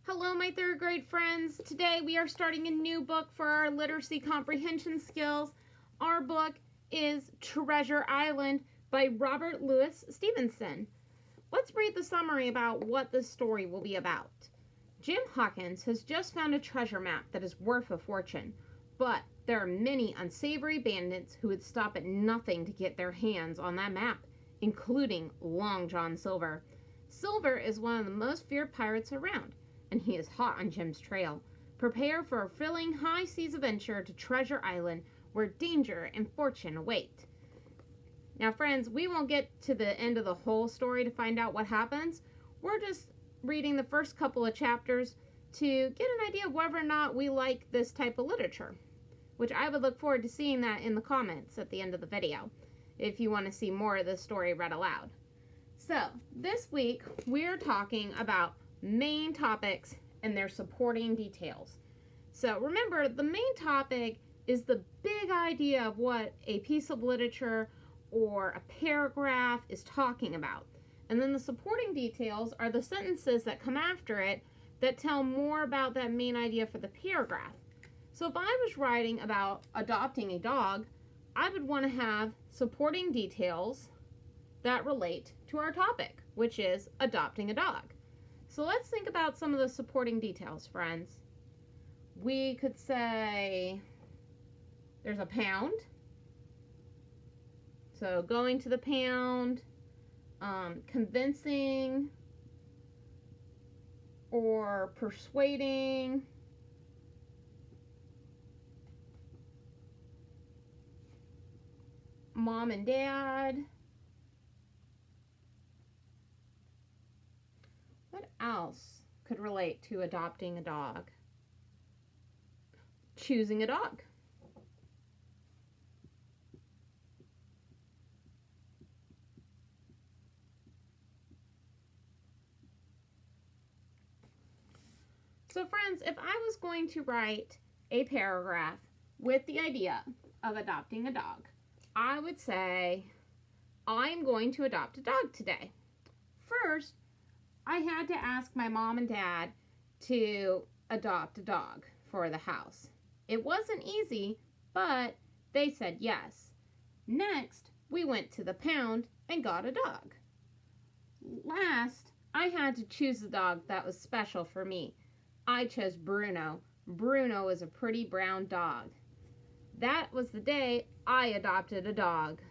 Hello, my third grade friends. Today we are starting a new book for our literacy comprehension skills. Our book is Treasure Island by Robert Louis Stevenson. Let's read the summary about what this story will be about. Jim Hawkins has just found a treasure map that is worth a fortune, but there are many unsavory bandits who would stop at nothing to get their hands on that map, including Long John Silver. Silver is one of the most feared pirates around, and he is hot on Jim's trail. Prepare for a thrilling high seas adventure to Treasure Island, where danger and fortune await. Now, friends, we won't get to the end of the whole story to find out what happens. We're just reading the first couple of chapters to get an idea of whether or not we like this type of literature, which I would look forward to seeing that in the comments at the end of the video, if you want to see more of this story read aloud. So, this week, we're talking about main topics and their supporting details. So remember, the main topic is the big idea of what a piece of literature or a paragraph is talking about. And then the supporting details are the sentences that come after it that tell more about that main idea for the paragraph. So if I was writing about adopting a dog, I would want to have supporting details that relate to our topic, which is adopting a dog. So let's think about some of the supporting details, friends. We could say there's a pound. So going to the pound, convincing or persuading. Mom and dad. What else could relate to adopting a dog? Choosing a dog. So friends, if I was going to write a paragraph with the idea of adopting a dog, I would say, I'm going to adopt a dog today. First, I had to ask my mom and dad to adopt a dog for the house. It wasn't easy, but they said yes. Next, we went to the pound and got a dog. Last, I had to choose a dog that was special for me. I chose Bruno. Bruno is a pretty brown dog. That was the day I adopted a dog.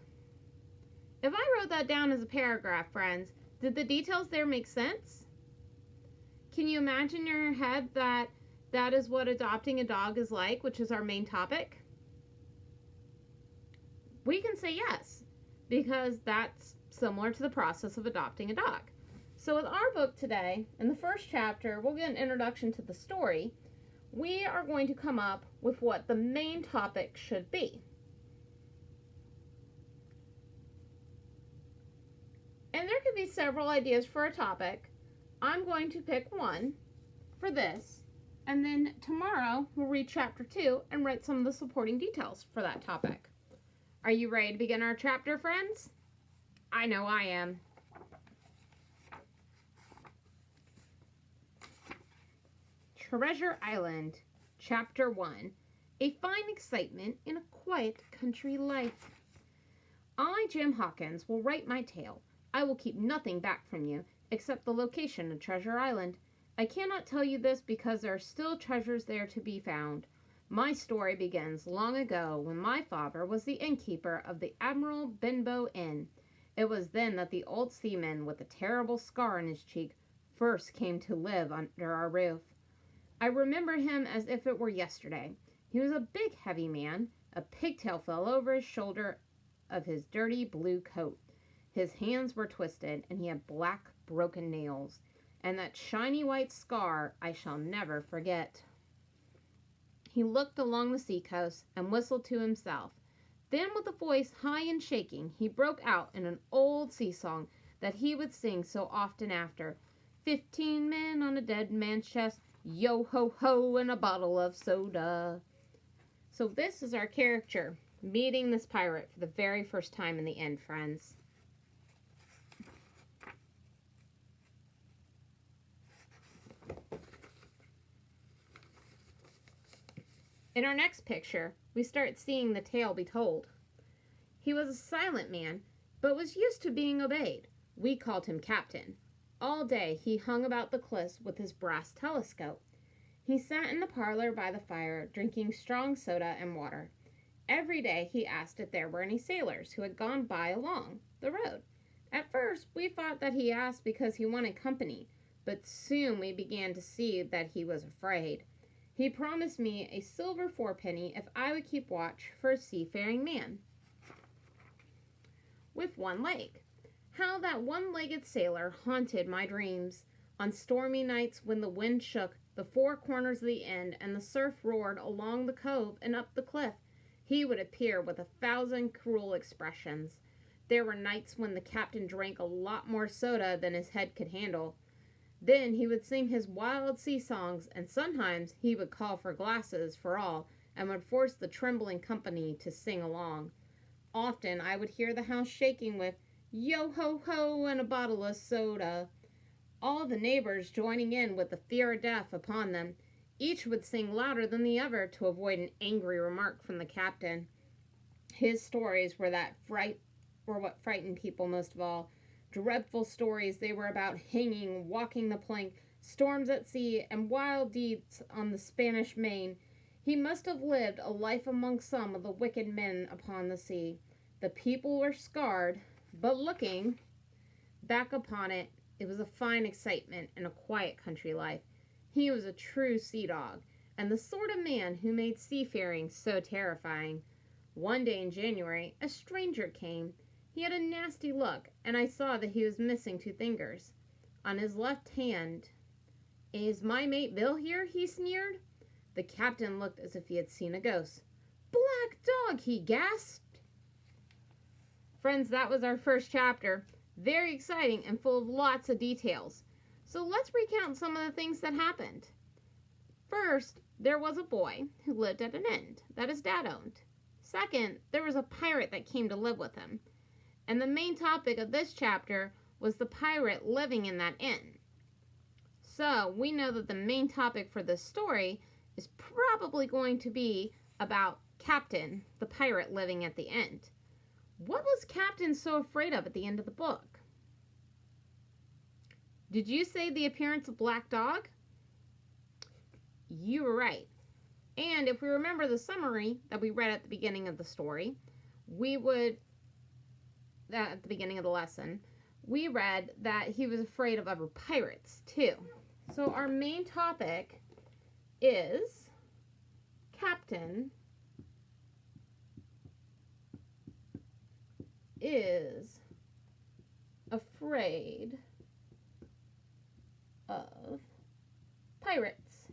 If I wrote that down as a paragraph, friends, did the details there make sense? Can you imagine in your head that that is what adopting a dog is like, which is our main topic? We can say yes, because that's similar to the process of adopting a dog. So with our book today, in the first chapter, we'll get an introduction to the story. We are going to come up with what the main topic should be. And there could be several ideas for a topic. I'm going to pick one for this, and then tomorrow we'll read chapter 2 and write some of the supporting details for that topic. Are you ready to begin our chapter, friends? I know I am. Treasure Island, Chapter 1. A fine excitement in a quiet country life. I, Jim Hawkins, will write my tale. I will keep nothing back from you, except the location of Treasure Island. I cannot tell you this because there are still treasures there to be found. My story begins long ago when my father was the innkeeper of the Admiral Benbow Inn. It was then that the old seaman with a terrible scar on his cheek first came to live under our roof. I remember him as if it were yesterday. He was a big, heavy man. A pigtail fell over his shoulder of his dirty blue coat. His hands were twisted, and he had black, broken nails. And that shiny white scar I shall never forget. He looked along the seacoast and whistled to himself. Then, with a voice high and shaking, he broke out in an old sea song that he would sing so often after. 15 men on a dead man's chest, yo-ho-ho, and a bottle of soda. So this is our character meeting this pirate for the very first time in the inn, friends. In our next picture, we start seeing the tale be told. He was a silent man, but was used to being obeyed. We called him Captain. All day he hung about the cliffs with his brass telescope. He sat in the parlor by the fire, drinking strong soda and water. Every day he asked if there were any sailors who had gone by along the road. At first, we thought that he asked because he wanted company, but soon we began to see that he was afraid. He promised me a silver fourpenny if I would keep watch for a seafaring man with one leg. How that one-legged sailor haunted my dreams. On stormy nights when the wind shook the four corners of the inn and the surf roared along the cove and up the cliff, he would appear with 1,000 cruel expressions. There were nights when the captain drank a lot more soda than his head could handle. Then he would sing his wild sea songs, and sometimes he would call for glasses for all and would force the trembling company to sing along. Often I would hear the house shaking with yo-ho-ho and a bottle of soda. All the neighbors joining in with the fear of death upon them. Each would sing louder than the other to avoid an angry remark from the captain. His stories were what frightened people most of all. Dreadful stories. They were about hanging, walking the plank, storms at sea, and wild deeds on the Spanish Main. He must have lived a life among some of the wicked men upon the sea. The people were scarred, but looking back upon it, it was a fine excitement and a quiet country life. He was a true sea dog, and the sort of man who made seafaring so terrifying. One day in January, a stranger came. He had a nasty look, and I saw that he was missing 2 fingers. On his left hand, "Is my mate Bill here?" he sneered. The captain looked as if he had seen a ghost. "Black dog!" he gasped. Friends, that was our first chapter. Very exciting and full of lots of details. So let's recount some of the things that happened. First, there was a boy who lived at an inn that his dad owned. Second, there was a pirate that came to live with him. And the main topic of this chapter was the pirate living in that inn. So we know that the main topic for this story is probably going to be about Captain, the pirate living at the end. What was Captain so afraid of at the end of the book? Did you say the appearance of Black Dog? You were right. And if we remember the summary that we read at the beginning of the story, at the beginning of the lesson, we read that he was afraid of other pirates too. So our main topic is Captain is afraid of pirates.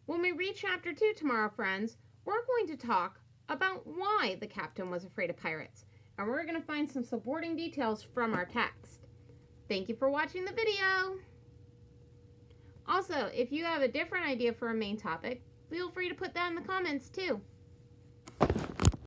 When we read chapter 2 tomorrow, friends, we're going to talk about why the captain was afraid of pirates, and we're going to find some supporting details from our text. Thank you for watching the video. Also, if you have a different idea for a main topic, feel free to put that in the comments too.